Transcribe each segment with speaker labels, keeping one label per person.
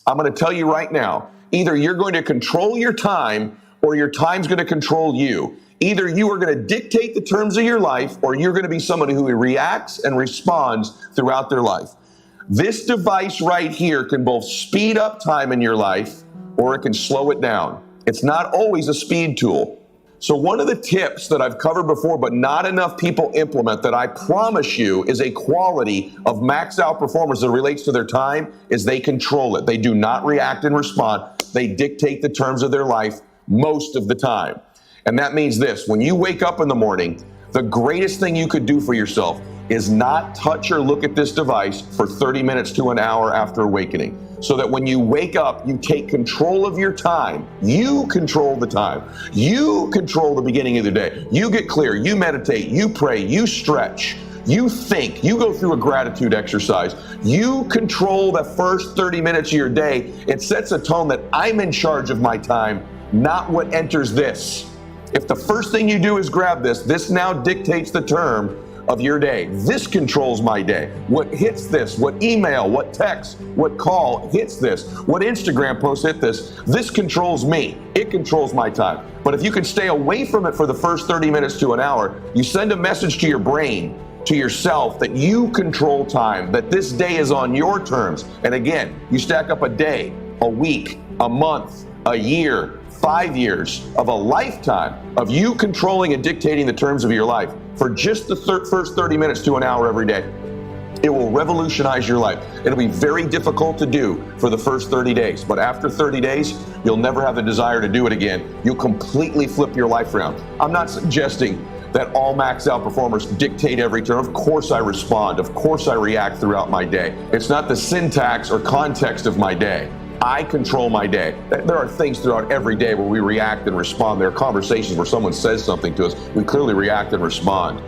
Speaker 1: I'm going to tell you right now, either you're going to control your time or your time's going to control you. Either you are going to dictate the terms of your life or you're going to be somebody who reacts and responds throughout their life. This device right here can both speed up time in your life or it can slow it down. It's not always a speed tool. So one of the tips that I've covered before, but not enough people implement, that I promise you is a quality of maxed out performers that relates to their time, is they control it. They do not react and respond. They dictate the terms of their life most of the time. And that means this: when you wake up in the morning, the greatest thing you could do for yourself is not touch or look at this device for 30 minutes to an hour after awakening. So that when you wake up, you take control of your time. You control the time. You control the beginning of the day. You get clear, you meditate, you pray, you stretch, you think, you go through a gratitude exercise. You control the first 30 minutes of your day. It sets a tone that I'm in charge of my time, not what enters this. If the first thing you do is grab this now dictates the term of your day. This controls my day. What hits this, what email, what text, what call hits this, what Instagram post hit this. This controls me. It controls my time. But if you can stay away from it for the first 30 minutes to an hour, you send a message to your brain, to yourself, that you control time, that this day is on your terms. And again, you stack up a day, a week, a month, a year, 5 years of a lifetime of you controlling and dictating the terms of your life for just the first 30 minutes to an hour every day. It will revolutionize your life. It'll be very difficult to do for the first 30 days, but after 30 days, you'll never have the desire to do it again. You'll completely flip your life around. I'm not suggesting that all maxed out performers dictate every term. Of course I respond. Of course I react throughout my day. It's not the syntax or context of my day. I control my day. There are things throughout every day where we react and respond. There are conversations where someone says something to us. We clearly react and respond.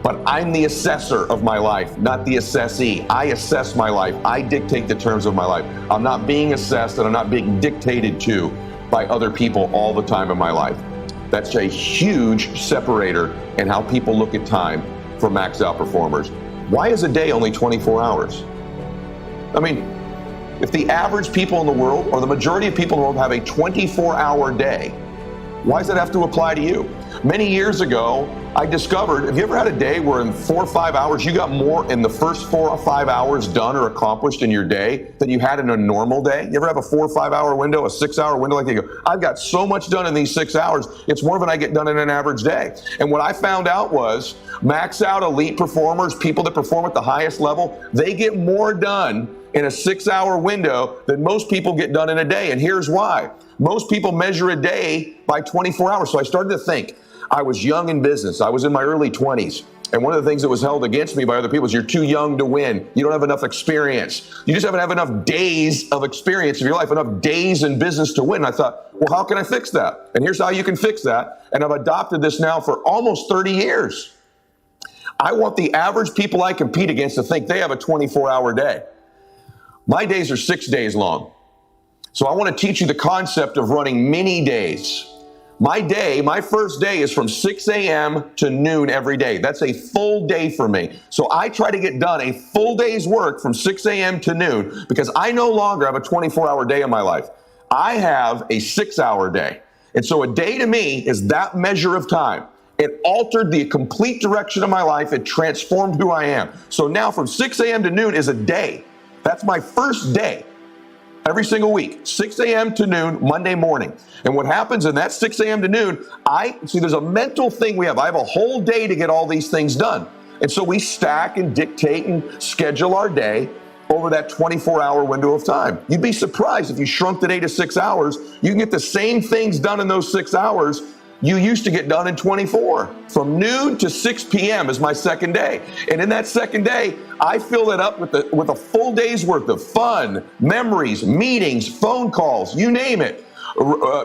Speaker 1: But I'm the assessor of my life, not the assessee. I assess my life. I dictate the terms of my life. I'm not being assessed and I'm not being dictated to by other people all the time in my life. That's a huge separator in how people look at time for maxed out performers. Why is a day only 24 hours? I mean, if the average people in the world, or the majority of people in the world, have a 24-hour day, why does that have to apply to you? Many years ago, I discovered, have you ever had a day where in 4 or 5 hours, you got more in the first 4 or 5 hours done or accomplished in your day than you had in a normal day? You ever have a 4 or 5 hour window, a 6-hour window, like you go, I've got so much done in these 6 hours, it's more than I get done in an average day. And what I found out was, max out elite performers, people that perform at the highest level, they get more done in a 6-hour window than most people get done in a day. And here's why. Most people measure a day by 24 hours. So I started to think, I was young in business. I was in my early 20s. And one of the things that was held against me by other people is you're too young to win. You don't have enough experience. You just haven't enough days of experience of your life, enough days in business to win. And I thought, well, how can I fix that? And here's how you can fix that. And I've adopted this now for almost 30 years. I want the average people I compete against to think they have a 24-hour day. My days are 6 days long. So I want to teach you the concept of running mini days. My first day is from 6 a.m. to noon every day. That's a full day for me. So I try to get done a full day's work from 6 a.m. to noon because I no longer have a 24-hour day in my life. I have a 6-hour day. And so a day to me is that measure of time. It altered the complete direction of my life. It transformed who I am. So now from 6 a.m. to noon is a day. That's my first day every single week, 6 a.m. to noon, Monday morning. And what happens in that 6 a.m. to noon, there's a mental thing we have. I have a whole day to get all these things done. And so we stack and dictate and schedule our day over that 24-hour window of time. You'd be surprised if you shrunk the day to 6 hours, you can get the same things done in those 6 hours you used to get done in 24. From noon to 6 p.m. is my second day. And in that second day, I fill it up with a full day's worth of fun, memories, meetings, phone calls, you name it,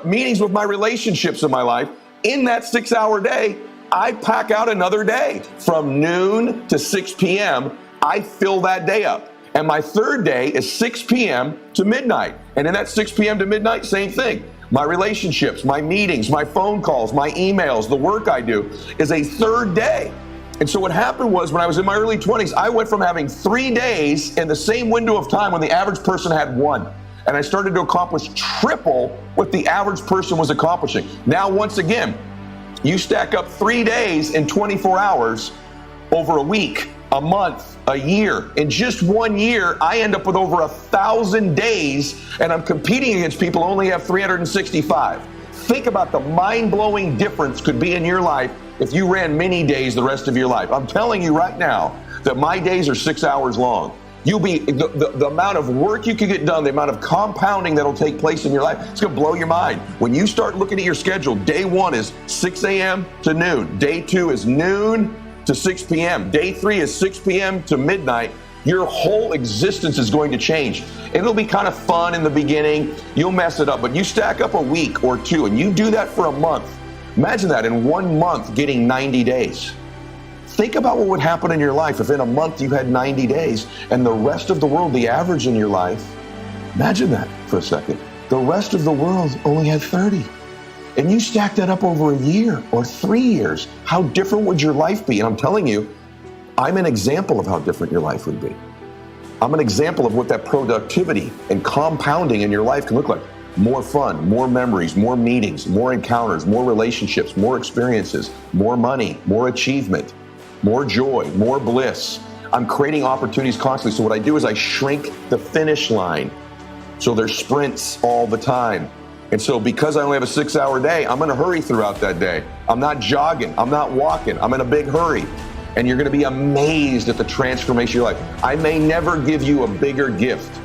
Speaker 1: meetings with my relationships in my life. In that 6-hour day, I pack out another day. From noon to 6 p.m., I fill that day up. And my third day is 6 p.m. to midnight. And in that 6 p.m. to midnight, same thing. My relationships, my meetings, my phone calls, my emails, the work I do is a third day. And so what happened was when I was in my early 20s, I went from having 3 days in the same window of time when the average person had 1. and I started to accomplish triple what the average person was accomplishing. Now, once again, you stack up 3 days in 24 hours over a week, a month, a year. In just 1 year, I end up with over 1,000 days, and I'm competing against people who only have 365. Think about the mind-blowing difference could be in your life if you ran many days the rest of your life. I'm telling you right now that my days are 6 hours long. You'll be, the amount of work you can get done, the amount of compounding that'll take place in your life, it's gonna blow your mind. When you start looking at your schedule, day 1 is 6 a.m. to noon. Day 2 is noon to 6 p.m. Day 3 is 6 p.m. to midnight. Your whole existence is going to change. It'll be kind of fun in the beginning. You'll mess it up, but you stack up a week or two and you do that for a month. Imagine that in 1 month getting 90 days. Think about what would happen in your life if in a month you had 90 days and the rest of the world, the average in your life, imagine that for a second. The rest of the world only had 30. And you stack that up over a year or 3 years. How different would your life be? And I'm telling you, I'm an example of how different your life would be. I'm an example of what that productivity and compounding in your life can look like. More fun, more memories, more meetings, more encounters, more relationships, more experiences, more money, more achievement, more joy, more bliss. I'm creating opportunities constantly. So what I do is I shrink the finish line. So there's sprints all the time. And so because I only have a 6-hour day, I'm gonna hurry throughout that day. I'm not jogging, I'm not walking, I'm in a big hurry. And you're gonna be amazed at the transformation of your life. I may never give you a bigger gift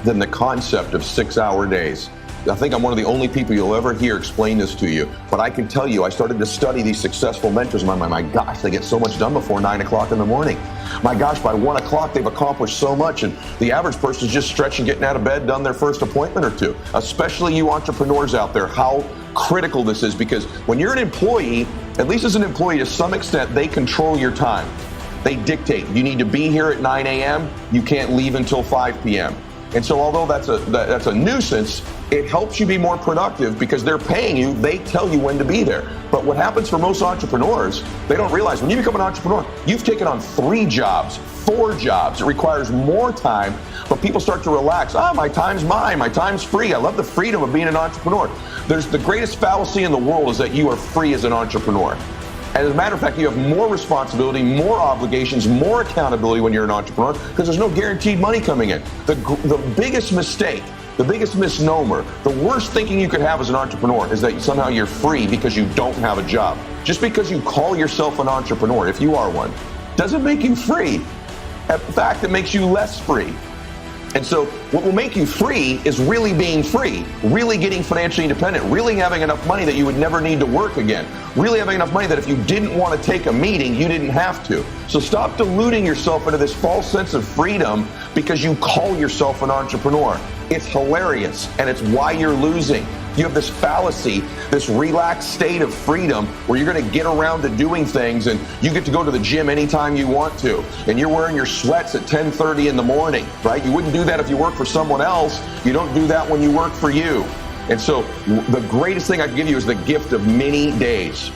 Speaker 1: than the concept of 6-hour days. I think I'm one of the only people you'll ever hear explain this to you. But I can tell you, I started to study these successful mentors. My gosh, they get so much done before 9 o'clock in the morning. My gosh, by 1 o'clock, they've accomplished so much. And the average person is just stretching, getting out of bed, done their first appointment or two. Especially you entrepreneurs out there, how critical this is. Because when you're an employee, at least as an employee, to some extent, they control your time. They dictate. You need to be here at 9 a.m. You can't leave until 5 p.m. And so although that's a nuisance, it helps you be more productive because they're paying you, they tell you when to be there. But what happens for most entrepreneurs, they don't realize when you become an entrepreneur, you've taken on 3 jobs, 4 jobs. It requires more time, but people start to relax. My time's mine, my time's free. I love the freedom of being an entrepreneur. There's the greatest fallacy in the world is that you are free as an entrepreneur. And as a matter of fact, you have more responsibility, more obligations, more accountability when you're an entrepreneur because there's no guaranteed money coming in. The biggest mistake, the biggest misnomer, the worst thinking you could have as an entrepreneur is that somehow you're free because you don't have a job. Just because you call yourself an entrepreneur, if you are one, doesn't make you free. In fact, it makes you less free. And so what will make you free is really being free, really getting financially independent, really having enough money that you would never need to work again, really having enough money that if you didn't want to take a meeting, you didn't have to. So stop deluding yourself into this false sense of freedom because you call yourself an entrepreneur. It's hilarious, and it's why you're losing. You have this fallacy, this relaxed state of freedom where you're going to get around to doing things and you get to go to the gym anytime you want to. And you're wearing your sweats at 10:30 in the morning, right? You wouldn't do that if you work for someone else. You don't do that when you work for you. And so the greatest thing I can give you is the gift of many days.